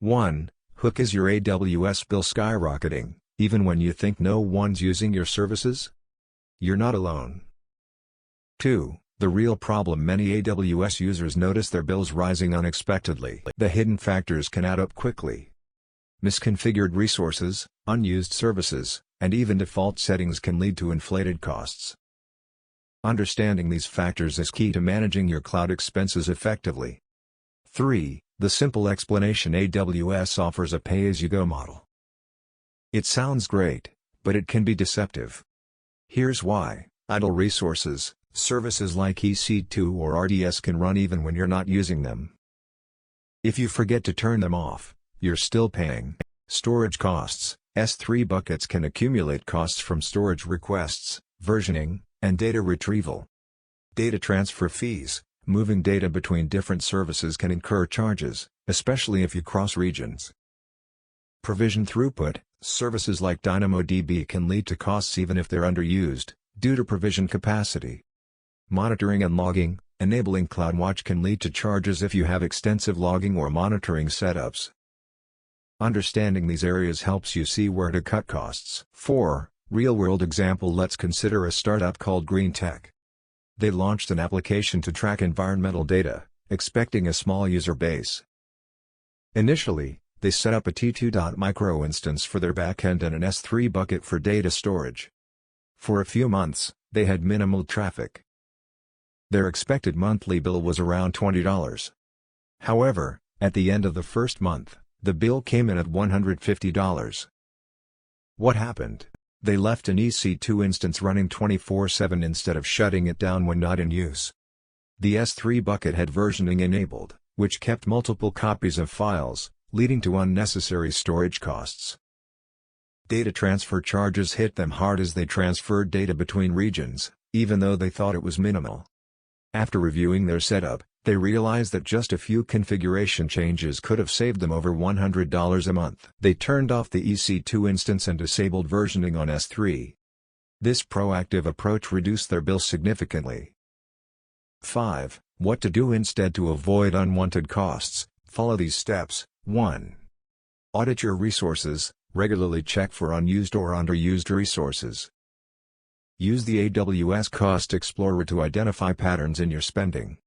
1. Hook, is your AWS bill skyrocketing, even when you think no one's using your services? You're not alone. 2. The real problem: many AWS users notice their bills rising unexpectedly. The hidden factors can add up quickly. Misconfigured resources, unused services, and even default settings can lead to inflated costs. Understanding these factors is key to managing your cloud expenses effectively. 3. The simple explanation: AWS offers a pay-as-you-go model. It sounds great, but it can be deceptive. Here's why: idle resources, services like EC2 or RDS can run even when you're not using them. If you forget to turn them off, you're still paying. Storage costs: S3 buckets can accumulate costs from storage requests, versioning, and data retrieval. Data transfer fees: moving data between different services can incur charges, especially if you cross regions. Provision throughput: services like DynamoDB can lead to costs even if they're underused, due to provision capacity. Monitoring and logging: enabling CloudWatch can lead to charges if you have extensive logging or monitoring setups. Understanding these areas helps you see where to cut costs. 4. Real-world example: let's consider a startup called Green Tech. They launched an application to track environmental data, expecting a small user base. Initially, they set up a T2.micro instance for their backend and an S3 bucket for data storage. For a few months, they had minimal traffic. Their expected monthly bill was around $20. However, at the end of the first month, the bill came in at $150. What happened? They left an EC2 instance running 24/7 instead of shutting it down when not in use. The S3 bucket had versioning enabled, which kept multiple copies of files, leading to unnecessary storage costs. Data transfer charges hit them hard as they transferred data between regions, even though they thought it was minimal. After reviewing their setup, they realized that just a few configuration changes could have saved them over $100 a month. They turned off the EC2 instance and disabled versioning on S3. This proactive approach reduced their bill significantly. 5. What to do instead to avoid unwanted costs: follow these steps. 1. Audit your resources: regularly check for unused or underused resources. Use the AWS Cost Explorer to identify patterns in your spending.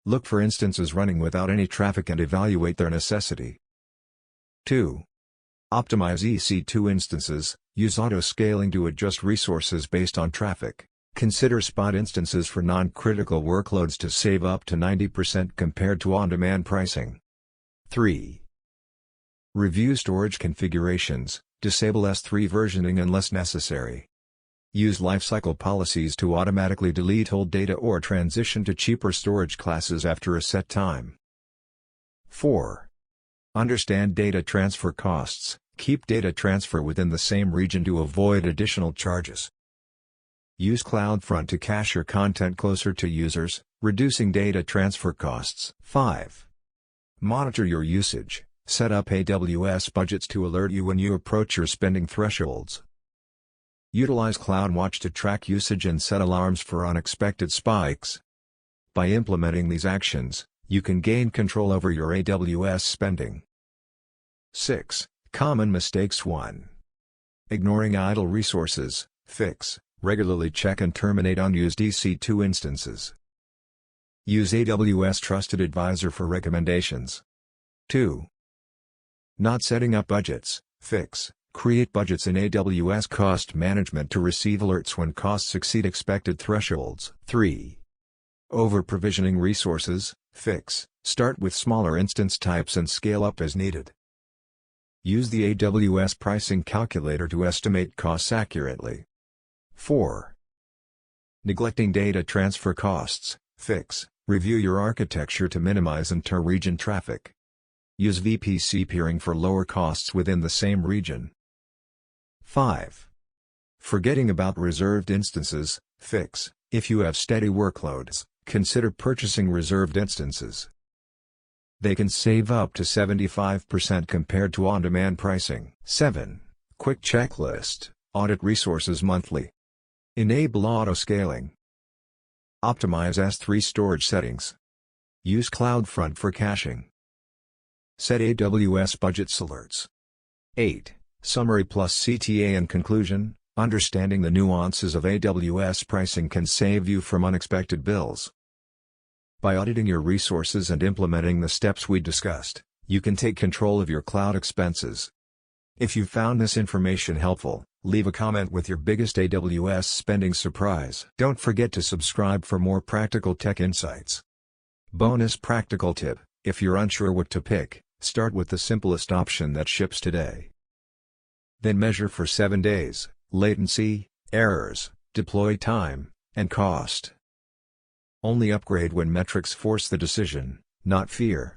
Look for instances running without any traffic and evaluate their necessity. 2. Optimize EC2 instances: use auto-scaling to adjust resources based on traffic. Consider spot instances for non-critical workloads to save up to 90% compared to on-demand pricing. 3. Review storage configurations: disable S3 versioning unless necessary. Use lifecycle policies to automatically delete old data or transition to cheaper storage classes after a set time. 4. Understand data transfer costs: keep data transfer within the same region to avoid additional charges. Use CloudFront to cache your content closer to users, reducing data transfer costs. 5. Monitor your usage: set up AWS budgets to alert you when you approach your spending thresholds. Utilize CloudWatch to track usage and set alarms for unexpected spikes. By implementing these actions, you can gain control over your AWS spending. 6. Common mistakes. 1. Ignoring idle resources. Fix: regularly check and terminate unused EC2 instances. Use AWS Trusted Advisor for recommendations. 2. Not setting up budgets. Fix: create budgets in AWS Cost Management to receive alerts when costs exceed expected thresholds. 3. Over-provisioning resources. Fix: start with smaller instance types and scale up as needed. Use the AWS pricing calculator to estimate costs accurately. 4. Neglecting data transfer costs. Fix: review your architecture to minimize inter-region traffic. Use VPC peering for lower costs within the same region. 5. Forgetting about reserved instances. Fix: if you have steady workloads, consider purchasing reserved instances. They can save up to 75% compared to on-demand pricing. 7. Quick checklist: audit resources monthly. Enable auto-scaling. Optimize S3 storage settings. Use CloudFront for caching. Set AWS budgets alerts. 8. Summary plus CTA and conclusion. Understanding the nuances of AWS pricing can save you from unexpected bills. By auditing your resources and implementing the steps we discussed, you can take control of your cloud expenses. If you found this information helpful, leave a comment with your biggest AWS spending surprise. Don't forget to subscribe for more practical tech insights. Bonus practical tip: if you're unsure what to pick, start with the simplest option that ships today. Then measure for 7 days, latency, errors, deploy time, and cost. Only upgrade when metrics force the decision, not fear.